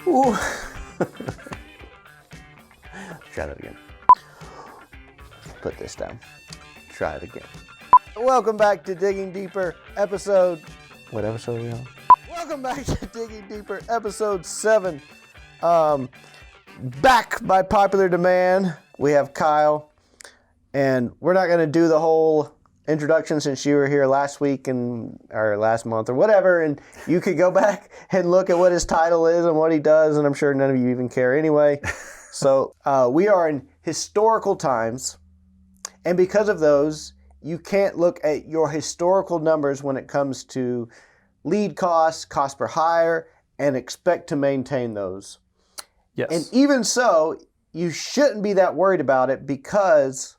Ooh. Try that again. Put this down. Try it again. Welcome back to Digging Deeper, episode... What episode are we on? Welcome back to Digging Deeper, episode 7. Back by popular demand, we have Kyle. And we're not going to do the whole introduction since you were here last week or last month or whatever. And you could go back and look at what his title is and what he does. And I'm sure none of you even care anyway. So we are in historical times. And because of those, you can't look at your historical numbers when it comes to lead costs, cost per hire, and expect to maintain those. Yes. And even so, you shouldn't be that worried about it because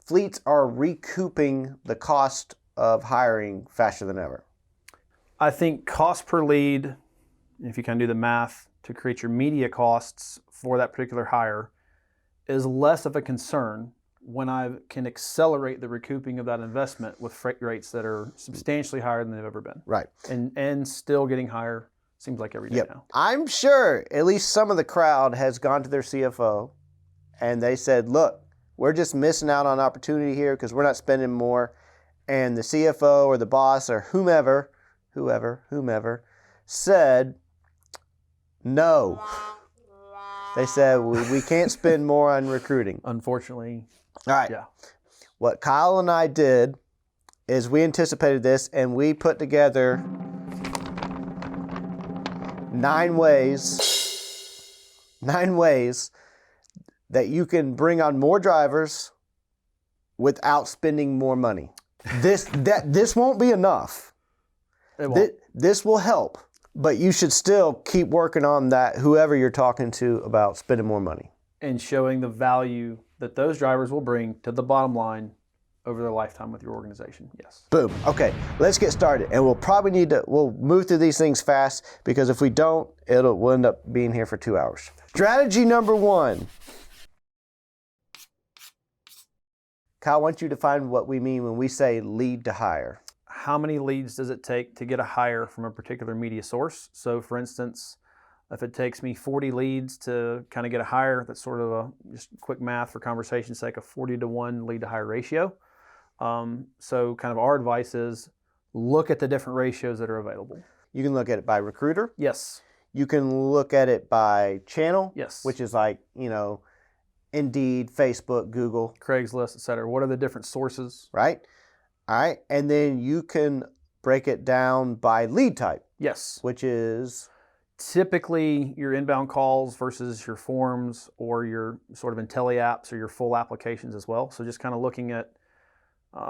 fleets are recouping the cost of hiring faster than ever. I think cost per lead, if you can do the math to create your media costs for that particular hire, is less of a concern when I can accelerate the recouping of that investment with freight rates that are substantially higher than they've ever been. Right. And still getting higher, seems like every day now. I'm sure at least some of the crowd has gone to their CFO and they said, look, we're just missing out on opportunity here because we're not spending more. And the CFO or the boss or whomever said, no. They said, we can't spend more on recruiting. Unfortunately. All right. Yeah. What Kyle and I did is we anticipated this and we put together 9 ways that you can bring on more drivers without spending more money. This won't be enough. It won't. This will help, but you should still keep working on that, whoever you're talking to about spending more money. And showing the value that those drivers will bring to the bottom line over their lifetime with your organization. Yes. Boom. Okay, let's get started. And we'll move through these things fast because if we don't, we'll end up being here for 2 hours. Strategy number 1. Kyle, I want you to define what we mean when we say lead to hire. How many leads does it take to get a hire from a particular media source? So for instance, if it takes me 40 leads to kind of get a hire, that's sort of just quick math for conversation's sake, a 40-to-1 lead to hire ratio. So kind of our advice is look at the different ratios that are available. You can look at it by recruiter. Yes. You can look at it by channel. Yes. Which is like, Indeed, Facebook, Google. Craigslist, et cetera. What are the different sources? Right. All right. And then you can break it down by lead type. Yes. Which is? Typically your inbound calls versus your forms or your sort of Intelli apps or your full applications as well. So just kind of looking at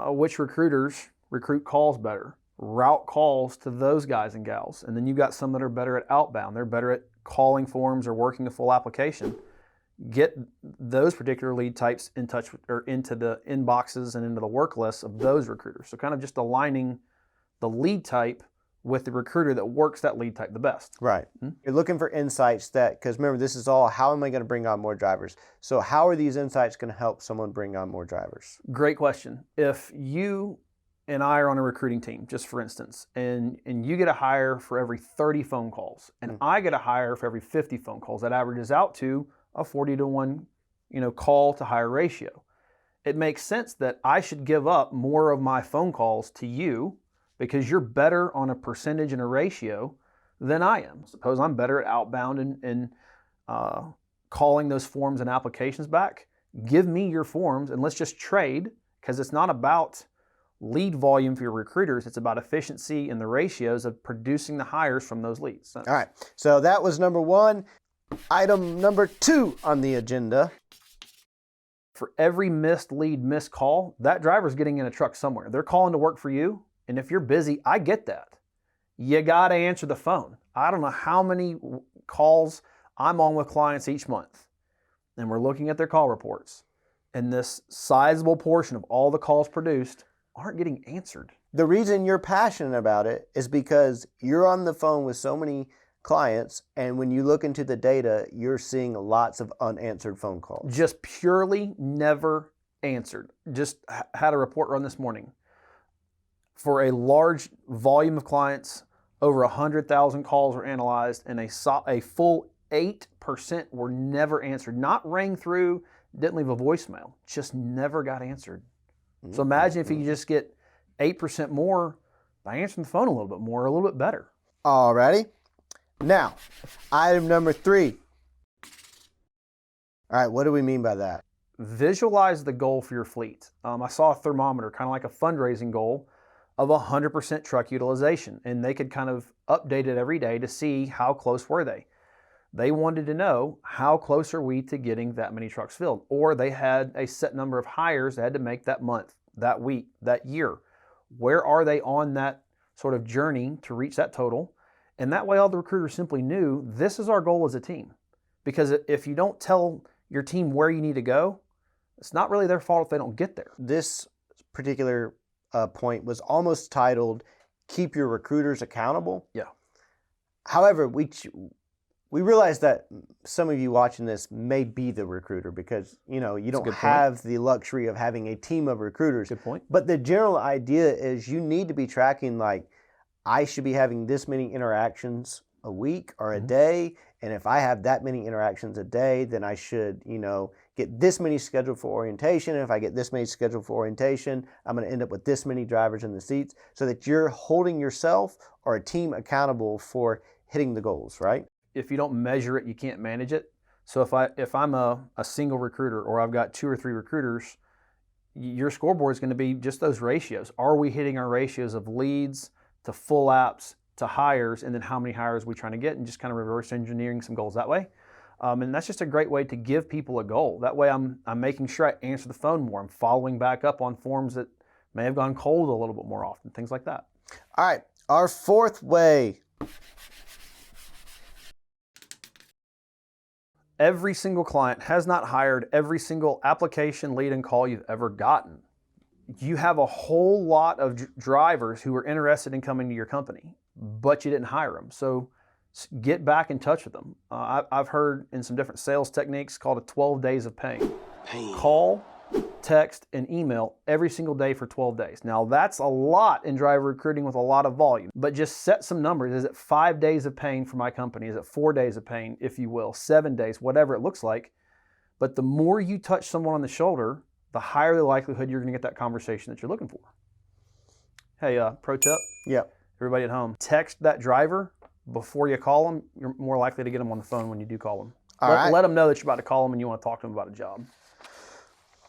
which recruiters recruit calls better, route calls to those guys and gals. And then you've got some that are better at outbound. They're better at calling forms or working a full application. Get those particular lead types in touch with, or into the inboxes and into the work lists of those recruiters. So kind of just aligning the lead type with the recruiter that works that lead type the best. Right. You're looking for insights because remember, this is all, how am I going to bring on more drivers? So how are these insights going to help someone bring on more drivers? Great question. If you and I are on a recruiting team, just for instance, and you get a hire for every 30 phone calls, and I get a hire for every 50 phone calls, that averages out to a 40-to-1, call to hire ratio. It makes sense that I should give up more of my phone calls to you because you're better on a percentage and a ratio than I am. Suppose I'm better at outbound and calling those forms and applications back. Give me your forms and let's just trade, because it's not about lead volume for your recruiters. It's about efficiency and the ratios of producing the hires from those leads. All right. So that was number 1. Item number 2 on the agenda. For every missed lead, missed call, that driver's getting in a truck somewhere. They're calling to work for you. And if you're busy, I get that. You got to answer the phone. I don't know how many calls I'm on with clients each month. And we're looking at their call reports. And this sizable portion of all the calls produced aren't getting answered. The reason you're passionate about it is because you're on the phone with so many clients, and when you look into the data, you're seeing lots of unanswered phone calls. Just purely never answered. Just had a report run this morning. For a large volume of clients, over 100,000 calls were analyzed, and a full 8% were never answered. Not rang through, didn't leave a voicemail, just never got answered. So imagine if you just get 8% more by answering the phone a little bit more, a little bit better. Alrighty. Now, item number 3. All right, what do we mean by that? Visualize the goal for your fleet. I saw a thermometer, kind of like a fundraising goal of 100% truck utilization, and they could kind of update it every day to see how close were they. They wanted to know how close are we to getting that many trucks filled, or they had a set number of hires they had to make that month, that week, that year. Where are they on that sort of journey to reach that total? And that way all the recruiters simply knew this is our goal as a team. Because if you don't tell your team where you need to go, it's not really their fault if they don't get there. This particular point was almost titled, Keep Your Recruiters Accountable. Yeah. However, we realize that some of you watching this may be the recruiter because, you don't have the luxury of having a team of recruiters. Good point. But the general idea is you need to be tracking, like, I should be having this many interactions a week or a day. And if I have that many interactions a day, then I should, get this many scheduled for orientation. And if I get this many scheduled for orientation, I'm going to end up with this many drivers in the seats, so that you're holding yourself or a team accountable for hitting the goals, right? If you don't measure it, you can't manage it. So if I'm a single recruiter, or I've got 2 or 3 recruiters, your scoreboard is going to be just those ratios. Are we hitting our ratios of leads to full apps to hires, and then how many hires are we trying to get, and just kind of reverse engineering some goals that way. And that's just a great way to give people a goal. That way I'm making sure I answer the phone more. I'm following back up on forms that may have gone cold a little bit more often, things like that. All right, our 4th way. Every single client has not hired every single application, lead, and call you've ever gotten. You have a whole lot of drivers who are interested in coming to your company, but you didn't hire them. So get back in touch with them. I've heard in some different sales techniques called a 12 days of pain. Call, text, and email every single day for 12 days. Now that's a lot in driver recruiting with a lot of volume, but just set some numbers. Is it 5 days of pain for my company? Is it 4 days of pain, if you will, 7 days, whatever it looks like. But the more you touch someone on the shoulder, the higher the likelihood you're going to get that conversation that you're looking for. Hey, pro tip. Yep. Everybody at home, text that driver before you call them. You're more likely to get them on the phone when you do call them. Let them know that you're about to call them and you want to talk to them about a job.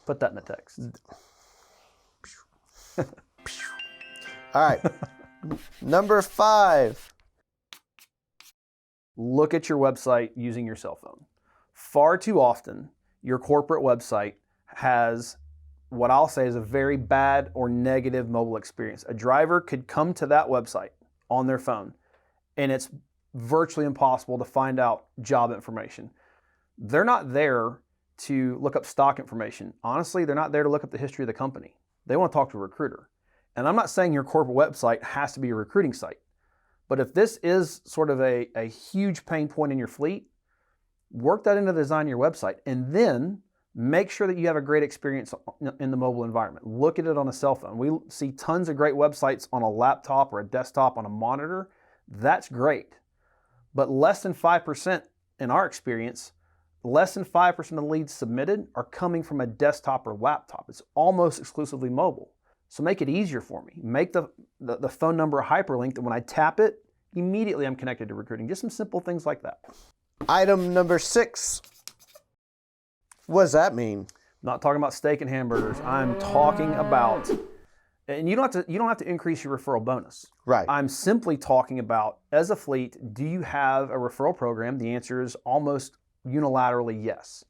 Put that in the text. All right. Number 5. Look at your website using your cell phone. Far too often, your corporate website has what I'll say is a very bad or negative mobile experience. A driver could come to that website on their phone, and it's virtually impossible to find out job information. They're not there to look up stock information. Honestly, they're not there to look up the history of the company. They want to talk to a recruiter. And I'm not saying your corporate website has to be a recruiting site, but if this is sort of a huge pain point in your fleet, work that into the design of your website, and then make sure that you have a great experience in the mobile environment. Look at it on a cell phone. We see tons of great websites on a laptop or a desktop on a monitor. That's great. But less than 5%, in our experience, less than 5% of the leads submitted are coming from a desktop or laptop. It's almost exclusively mobile. So make it easier for me. Make the phone number a hyperlink that when I tap it, immediately I'm connected to recruiting. Just some simple things like that. Item number 6. What does that mean? I'm not talking about steak and hamburgers. I'm talking about, and you don't have to increase your referral bonus. Right. I'm simply talking about, as a fleet, do you have a referral program? The answer is almost unilaterally yes.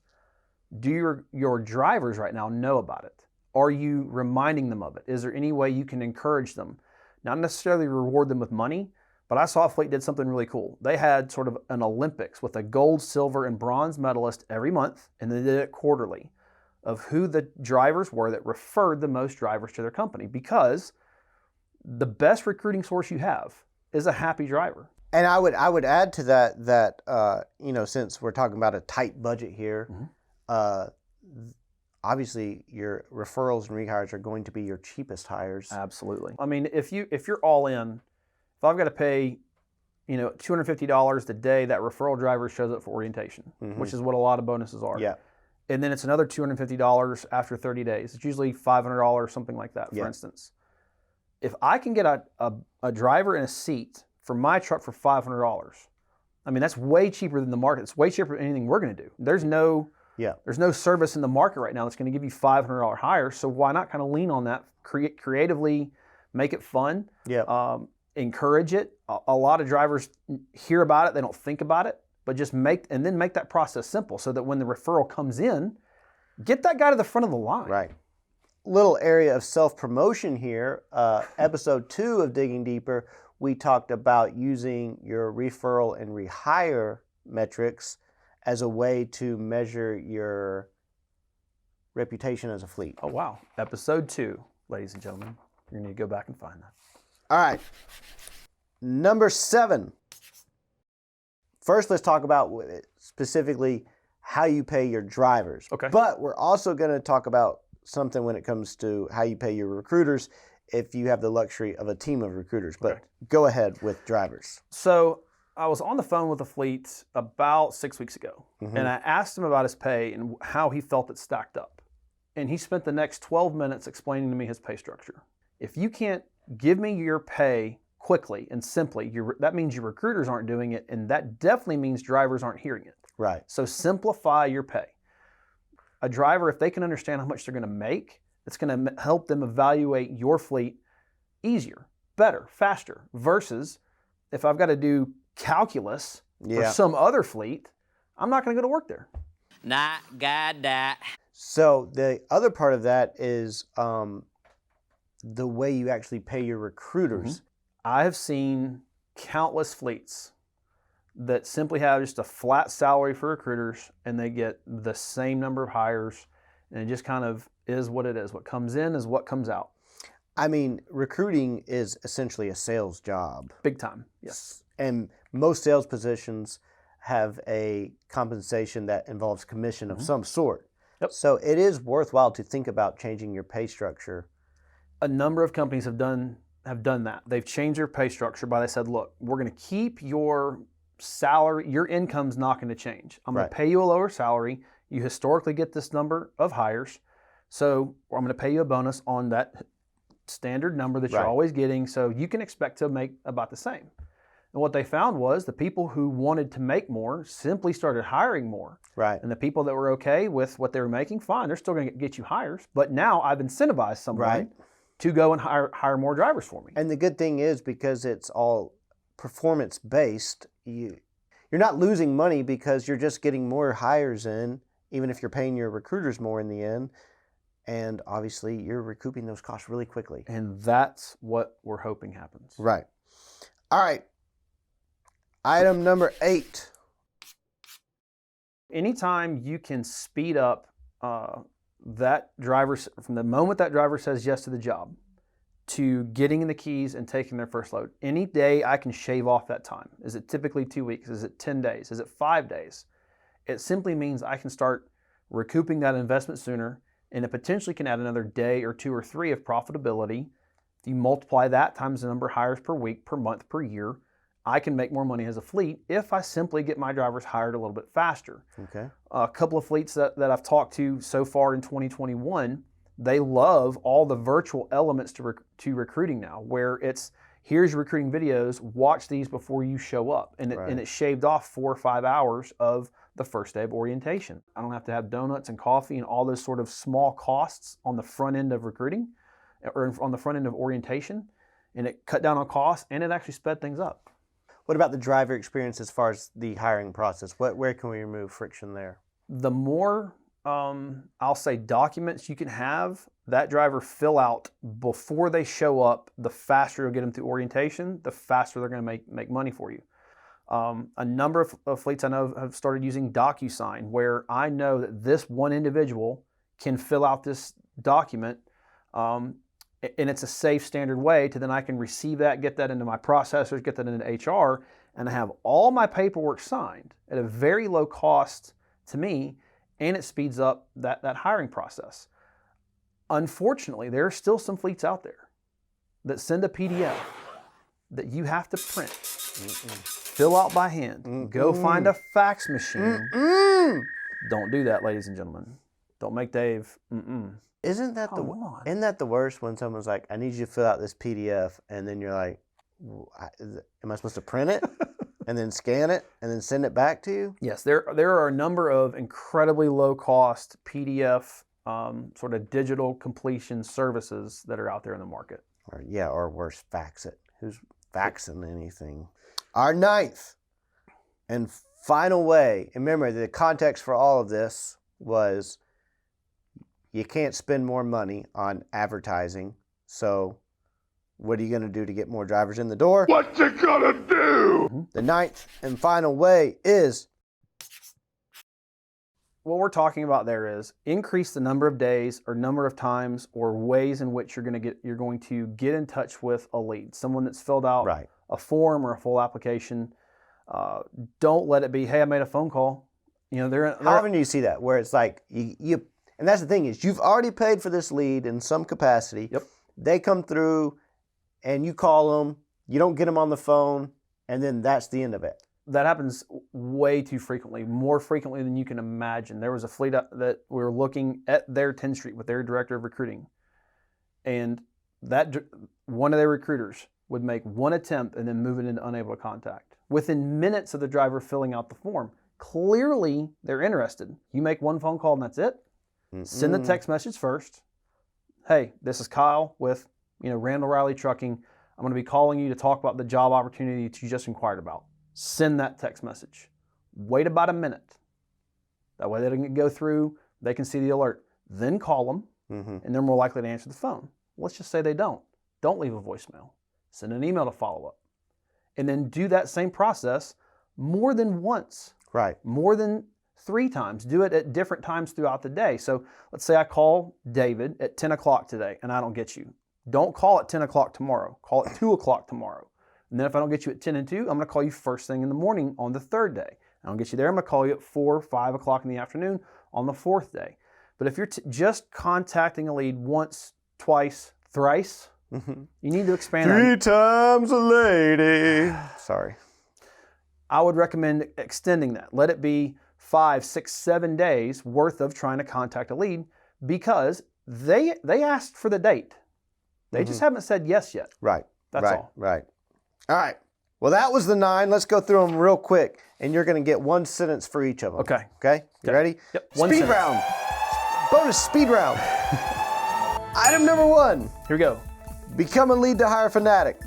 Do your drivers right now know about it? Are you reminding them of it? Is there any way you can encourage them? Not necessarily reward them with money, but I saw a fleet did something really cool. They had sort of an Olympics with a gold, silver, and bronze medalist every month, and they did it quarterly, of who the drivers were that referred the most drivers to their company, because the best recruiting source you have is a happy driver. And I would add to that since we're talking about a tight budget here, obviously your referrals and rehires are going to be your cheapest hires. Absolutely. I mean, if you're all in, if I've got to pay $250 the day that referral driver shows up for orientation, which is what a lot of bonuses are. Yeah. And then it's another $250 after 30 days. It's usually $500, something like that, for instance. If I can get a driver and a seat for my truck for $500, I mean, that's way cheaper than the market. It's way cheaper than anything we're going to do. There's no service in the market right now that's going to give you $500 higher. So why not kind of lean on that, creatively make it fun, encourage it. A lot of drivers hear about it. They don't think about it, but just make that process simple so that when the referral comes in, get that guy to the front of the line. Right. Little area of self-promotion here. Episode 2 of Digging Deeper, we talked about using your referral and rehire metrics as a way to measure your reputation as a fleet. Oh, wow. Episode 2, ladies and gentlemen. You're going to need to go back and find that. All right. Number 7. First, let's talk about specifically how you pay your drivers. Okay. But we're also going to talk about something when it comes to how you pay your recruiters if you have the luxury of a team of recruiters. But go ahead with drivers. So I was on the phone with a fleet about 6 weeks ago, and I asked him about his pay and how he felt it stacked up. And he spent the next 12 minutes explaining to me his pay structure. If you can't give me your pay quickly and simply, that means your recruiters aren't doing it, and that definitely means drivers aren't hearing it. Right. So simplify your pay. A driver, if they can understand how much they're going to make, it's going to help them evaluate your fleet easier, better, faster, versus if I've got to do calculus for some other fleet, I'm not going to go to work there. Not got that. So the other part of that is the way you actually pay your recruiters. I have seen countless fleets that simply have just a flat salary for recruiters, and they get the same number of hires, and it just kind of is what it is. What comes in is what comes out. I mean, recruiting is essentially a sales job. Big time, yes. And most sales positions have a compensation that involves commission of some sort. Yep. So it is worthwhile to think about changing your pay structure. A number of companies have done that. They've changed their pay structure by they said, look, we're going to keep your salary, your income's not going to change. I'm going to pay you a lower salary. You historically get this number of hires. So I'm going to pay you a bonus on that standard number that you're always getting. So you can expect to make about the same. And what they found was the people who wanted to make more simply started hiring more. Right. And the people that were okay with what they were making, fine, they're still going to get you hires. But now I've incentivized someone to go and hire more drivers for me. And the good thing is, because it's all performance-based, you're not losing money because you're just getting more hires in, even if you're paying your recruiters more in the end. And obviously, you're recouping those costs really quickly. And that's what we're hoping happens. Right. All right. Item number 8. Anytime you can speed up that driver, from the moment that driver says yes to the job to getting in the keys and taking their first load, any day I can shave off that time. Is it typically 2 weeks? Is it 10 days? Is it 5 days? It simply means I can start recouping that investment sooner, and it potentially can add another day or 2 or 3 of profitability. If you multiply that times the number of hires per week, per month, per year, I can make more money as a fleet if I simply get my drivers hired a little bit faster. Okay. A couple of fleets that I've talked to so far in 2021, they love all the virtual elements to recruiting now, where it's, here's your recruiting videos, watch these before you show up. And it shaved off 4 or 5 hours of the first day of orientation. I don't have to have donuts and coffee and all those sort of small costs on the front end of recruiting or on the front end of orientation. And it cut down on costs, and it actually sped things up. What about the driver experience as far as the hiring process? Where can we remove friction there? The more, I'll say, documents you can have that driver fill out before they show up, the faster you'll get them through orientation, the faster they're going to make money for you. A number of fleets I know have started using DocuSign, where I know that this one individual can fill out this document, and it's a safe, standard way to then I can receive that, get that into my processors, get that into HR, and I have all my paperwork signed at a very low cost to me, and it speeds up that hiring process. Unfortunately, there are still some fleets out there that send a PDF that you have to print Fill out by hand. Go find a fax machine. Don't do that, ladies and gentlemen. Don't make Dave. Isn't that the worst when someone's like, I need you to fill out this PDF, and then you're like, am I supposed to print it and then scan it and then send it back to you? Yes, there are a number of incredibly low-cost PDF sort of digital completion services that are out there in the market. Or worse, fax it. Who's faxing anything? Our ninth and final way, and remember the context for all of this was you can't spend more money on advertising, so what are you going to do to get more drivers in the door? What you gonna do? The ninth and final way is... What we're talking about there is increase the number of days or number of times or ways in which you're going to get in touch with a lead, someone that's filled out a form or a full application. Don't let it be, hey, I made a phone call. How often do you see that where it's like you and that's the thing is you've already paid for this lead in some capacity. Yep. They come through and you call them, you don't get them on the phone, and then that's the end of it. That happens way too frequently, more frequently than you can imagine. There was a fleet that we were looking at their 10th Street with their director of recruiting, and that one of their recruiters would make one attempt and then move it into unable to contact. Within minutes of the driver filling out the form, clearly they're interested. You make one phone call and that's it. Send the text message first. Hey, this is Kyle with Randall Riley Trucking. I'm going to be calling you to talk about the job opportunity that you just inquired about. Send that text message. Wait about a minute. That way they don't go through, they can see the alert. Then call them, and they're more likely to answer the phone. Let's just say they don't. Don't leave a voicemail. Send an email to follow up. And then do that same process more than once. Right. More than 3 times. Do it at different times throughout the day. So let's say I call David at 10 o'clock today and I don't get you. Don't call at 10 o'clock tomorrow. Call at 2 o'clock tomorrow. And then if I don't get you at 10 and 2, I'm going to call you first thing in the morning on the 3rd day. I don't get you there, I'm going to call you at 4 or 5 o'clock in the afternoon on the 4th day. But if you're just contacting a lead once, twice, thrice, you need to expand 3 times a lady. Sorry. I would recommend extending that. Let it be 5, 6, 7 days worth of trying to contact a lead because they asked for the date. They just haven't said yes yet. Right. That's all. Right. All right. Well, that was the 9. Let's go through them real quick, and you're going to get one sentence for each of them. Okay. Okay? You ready? Yep. Speed round. Bonus speed round. Item number 1. Here we go. Become a lead to hire Fanatic.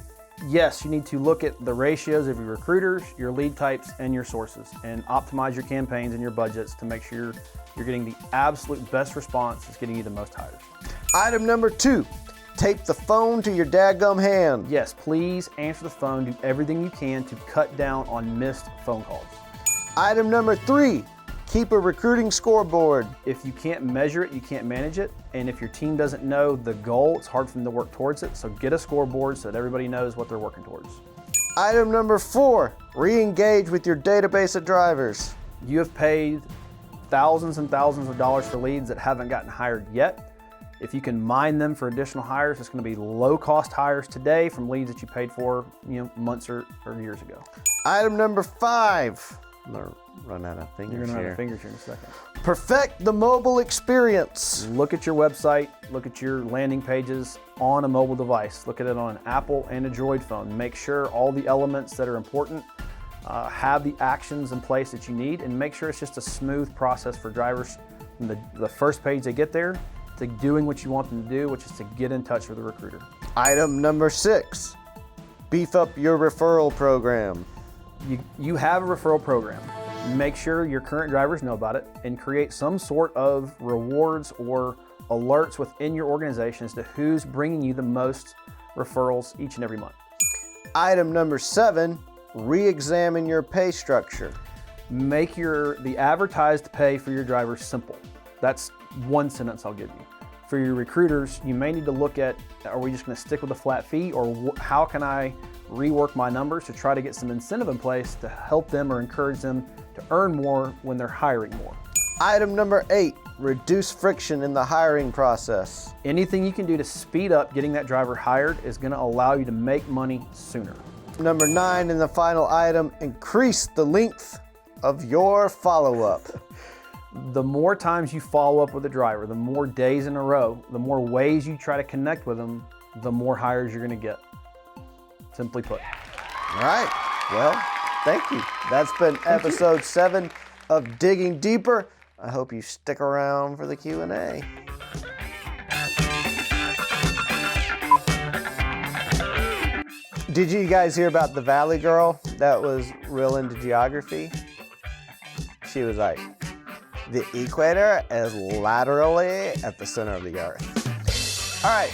Yes, you need to look at the ratios of your recruiters, your lead types, and your sources, and optimize your campaigns and your budgets to make sure you're getting the absolute best response that's getting you the most hires. Item number 2. Tape the phone to your dadgum hand. Yes, please answer the phone. Do everything you can to cut down on missed phone calls. Item number 3. Keep a recruiting scoreboard. If you can't measure it, you can't manage it. And if your team doesn't know the goal, it's hard for them to work towards it. So get a scoreboard so that everybody knows what they're working towards. Item number 4. Re-engage with your database of drivers. You have paid thousands and thousands of dollars for leads that haven't gotten hired yet. If you can mine them for additional hires, it's going to be low-cost hires today from leads that you paid for, months or years ago. Item number 5. I'm going to run out of fingers You're going to run out here. of fingers here in a second. Perfect the mobile experience. Look at your website. Look at your landing pages on a mobile device. Look at it on an Apple and a Droid phone. Make sure all the elements that are important have the actions in place that you need, and make sure it's just a smooth process for drivers from the first page they get there to doing what you want them to do, which is to get in touch with a recruiter. Item number 6. Beef up your referral program. You have a referral program. Make sure your current drivers know about it and create some sort of rewards or alerts within your organization as to who's bringing you the most referrals each and every month. Item number 7. Re-examine your pay structure. Make the advertised pay for your drivers simple. That's one sentence I'll give you. For your recruiters, you may need to look at, are we just going to stick with a flat fee, or how can I rework my numbers to try to get some incentive in place to help them or encourage them to earn more when they're hiring more. Item number 8. Reduce friction in the hiring process. Anything you can do to speed up getting that driver hired is going to allow you to make money sooner. Number 9 and the final item, increase the length of your follow-up. The more times you follow up with a driver, the more days in a row, the more ways you try to connect with them, the more hires you're going to get. Simply put. All right. Well, thank you. That's been episode 7 of Digging Deeper. I hope you stick around for the Q&A. Did you guys hear about the Valley girl that was real into geography? She was like, the equator is laterally at the center of the earth. All right,